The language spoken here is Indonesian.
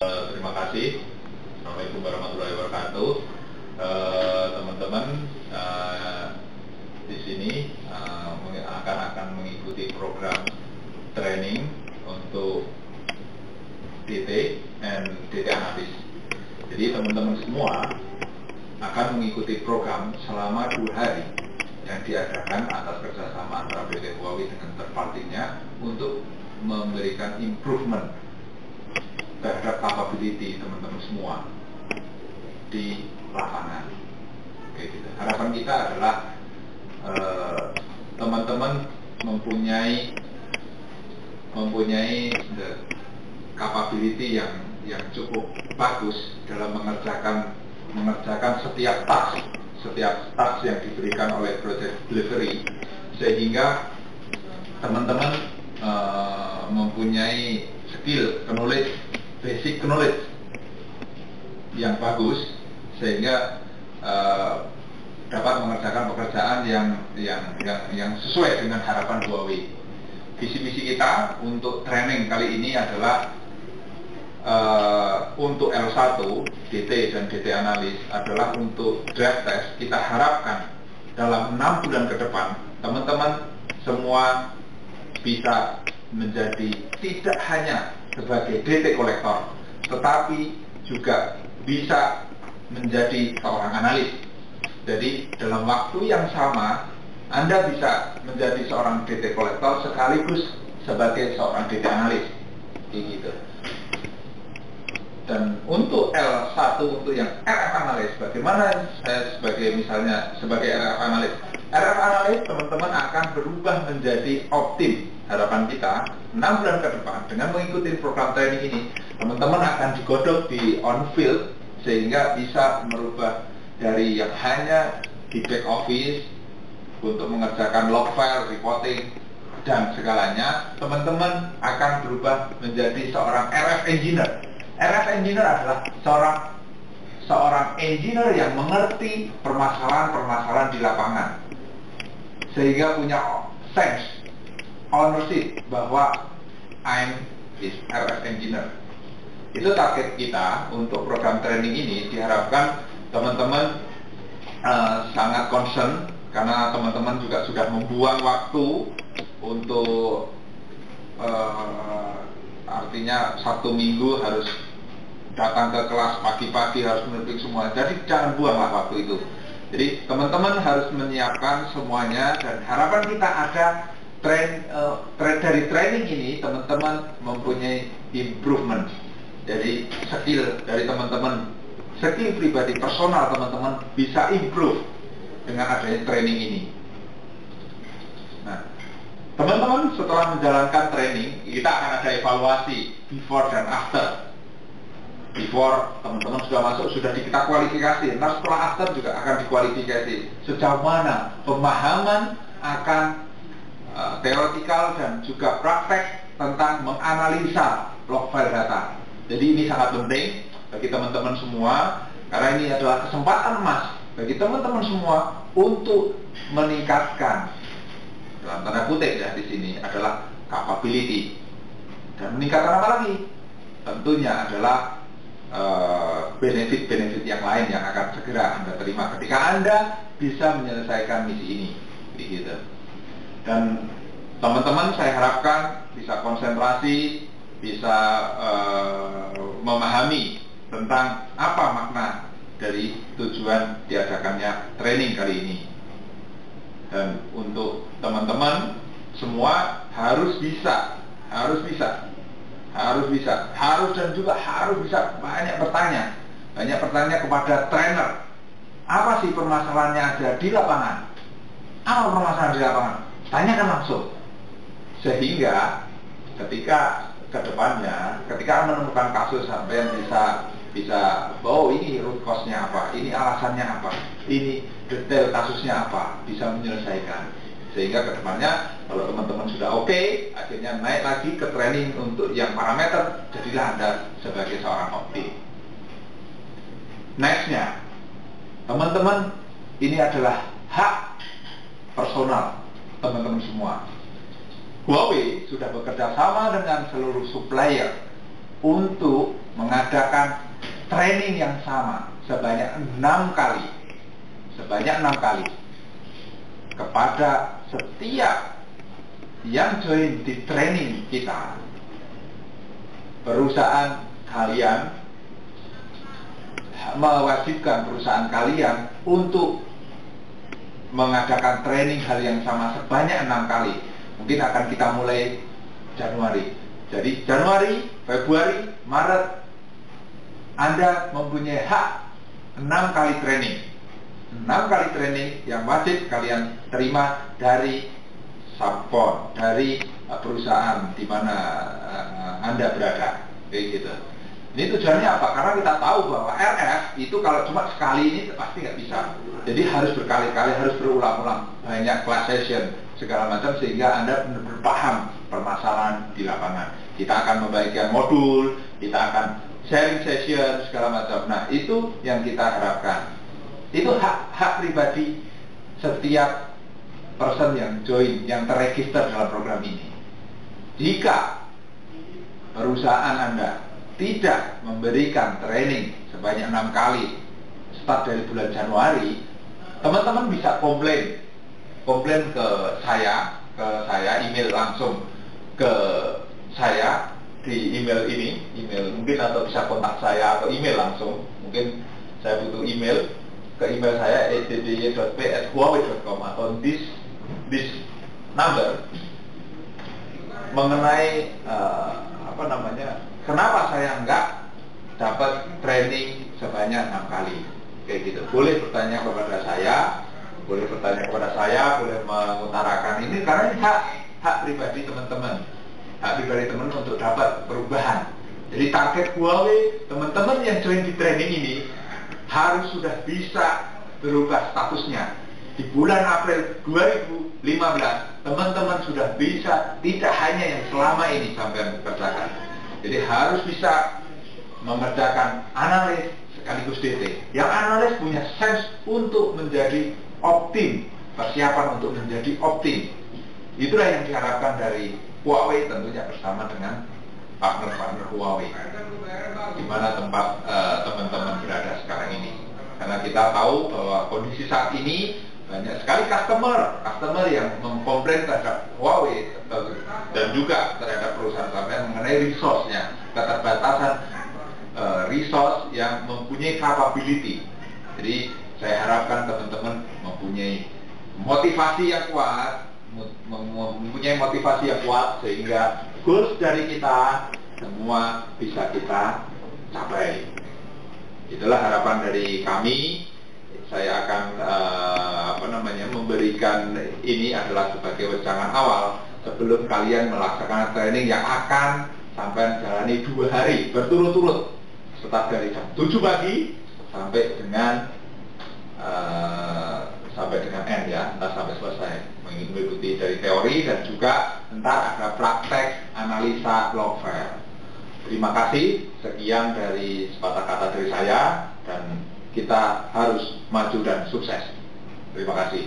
Terima kasih. Assalamualaikum warahmatullahi wabarakatuh. Teman-teman di sini akan mengikuti program training untuk DT dan DT analis. Jadi teman-teman semua akan mengikuti program selama 2 hari yang diadakan atas kerjasama antara PT Huawei dengan third party-nya untuk memberikan improvement terhadap capability teman-teman semua di lapangan. Oke, gitu. Harapan kita adalah teman-teman mempunyai capability yang cukup bagus dalam mengerjakan setiap task yang diberikan oleh project delivery, sehingga teman-teman mempunyai skill, basic knowledge yang bagus, sehingga dapat mengerjakan pekerjaan yang sesuai dengan harapan Huawei. Visi-misi kita untuk training kali ini adalah untuk L1 DT dan DT analis adalah untuk draft test. Kita harapkan dalam 6 bulan ke depan teman-teman semua bisa menjadi tidak hanya sebagai DT kolektor, tetapi juga bisa menjadi seorang analis. Jadi dalam waktu yang sama Anda bisa menjadi seorang DT kolektor sekaligus sebagai seorang DT analis, gitu. Dan untuk L1, untuk yang RF analis, bagaimana saya sebagai RF analis? RF analis teman-teman akan berubah menjadi optim. Harapan kita 6 bulan ke depan dengan mengikuti program training ini, teman-teman akan digodok di on field, sehingga bisa merubah dari yang hanya di back office untuk mengerjakan log file, reporting, dan segalanya. Teman-teman akan berubah menjadi seorang RF engineer. RF engineer adalah seorang engineer yang mengerti permasalahan-permasalahan di lapangan, sehingga punya sense ownership bahwa I'm is RF engineer. Itu target kita untuk program training ini. Diharapkan teman-teman sangat concern, karena teman-teman juga sudah membuang waktu untuk artinya Sabtu Minggu harus datang ke kelas pagi-pagi, harus menulis semua. Jadi jangan buanglah waktu itu. Jadi teman-teman harus menyiapkan semuanya, dan harapan kita ada dari training ini teman-teman mempunyai improvement dari skill dari teman-teman, skill pribadi personal teman-teman bisa improve dengan adanya training ini. Nah, teman-teman setelah menjalankan training, kita akan ada evaluasi before dan after. Before teman-teman sudah masuk, sudah kita kualifikasi. Nah, setelah after juga akan dikualifikasi sejauh mana pemahaman akan teoretikal dan juga praktek tentang menganalisa log file data. Jadi ini sangat penting bagi teman-teman semua, karena ini adalah kesempatan emas bagi teman-teman semua untuk meningkatkan, dalam tanda kutip ya di sini, adalah capability. Dan meningkatkan apa lagi? Tentunya adalah benefit-benefit yang lain yang akan segera Anda terima ketika Anda bisa menyelesaikan misi ini, begitu. Dan teman-teman saya harapkan bisa konsentrasi, bisa memahami tentang apa makna dari tujuan diadakannya training kali ini. Dan untuk teman-teman semua harus dan juga harus bisa banyak bertanya kepada trainer. Apa sih permasalahannya ada di lapangan? Apa permasalahan di lapangan? Tanyakan langsung, sehingga ketika kedepannya, ketika menemukan kasus sampai bisa oh ini root cause-nya apa, ini alasannya apa, ini detail kasusnya apa, bisa menyelesaikan. Sehingga kedepannya kalau teman-teman sudah oke, akhirnya naik lagi ke training untuk yang parameter, jadilah Anda sebagai seorang optim. Nextnya, teman-teman, ini adalah hak personal teman-teman semua. Huawei sudah bekerja sama dengan seluruh supplier untuk mengadakan training yang sama sebanyak 6 kali. Sebanyak 6 kali. Kepada setiap yang join di training kita, perusahaan kalian mewajibkan perusahaan kalian untuk mengadakan training hal yang sama sebanyak 6 kali. Mungkin akan kita mulai Januari. Jadi Januari, Februari, Maret, Anda mempunyai hak 6 kali training. 6 kali training yang wajib kalian terima dari subkon, dari perusahaan di mana Anda berada. Kayak gitu. Ini tujuannya apa? Karena kita tahu bahwa RF itu kalau cuma sekali ini pasti nggak bisa. Jadi harus berkali-kali, harus berulang-ulang, banyak class session segala macam sehingga Anda benar-benar paham permasalahan di lapangan. Kita akan membagikan modul, kita akan sharing session segala macam. Nah, itu yang kita harapkan. Itu hak pribadi setiap person yang join, yang terregister dalam program ini. Jika perusahaan Anda tidak memberikan training sebanyak 6 kali start dari bulan Januari, teman-teman bisa komplain ke saya, email langsung ke saya di email ini, mungkin, atau bisa kontak saya atau email langsung. Mungkin saya butuh email, ke email saya eddy.p@huawei.com atau this number mengenai kenapa saya enggak dapat training sebanyak 6 kali. Kayak gitu. Boleh bertanya kepada saya, boleh mengutarakan ini karena ini hak pribadi teman-teman. Hak pribadi teman untuk dapat perubahan. Jadi target Huawei, teman-teman yang join di training ini harus sudah bisa berubah statusnya. Di bulan April 2015, teman-teman sudah bisa, tidak hanya yang selama ini sampai kerjakan. Jadi harus bisa mengerjakan analis sekaligus DT. Yang analis punya sense untuk menjadi optim, persiapan untuk menjadi optim. Itulah yang diharapkan dari Huawei, tentunya bersama dengan partner-partner Huawei, di mana tempat teman-teman berada sekarang ini. Karena kita tahu bahwa kondisi saat ini banyak sekali customer yang mengkomplain terhadap Huawei dan juga terhadap perusahaan sampean mengenai resource-nya, keterbatasan resource yang mempunyai capability. Jadi saya harapkan teman-teman mempunyai motivasi yang kuat, sehingga goals dari kita semua bisa kita capai. Itulah harapan dari kami. Saya akan memberikan ini adalah sebagai wejangan awal sebelum kalian melaksanakan training yang akan sampai jalani 2 hari berturut-turut, start dari jam 7 pagi sampai dengan end ya, entah sampai selesai, mengikuti dari teori dan juga entar ada praktek analisa logfile. Terima kasih, sekian dari sepatah kata dari saya, dan kita harus maju dan sukses. Terima kasih.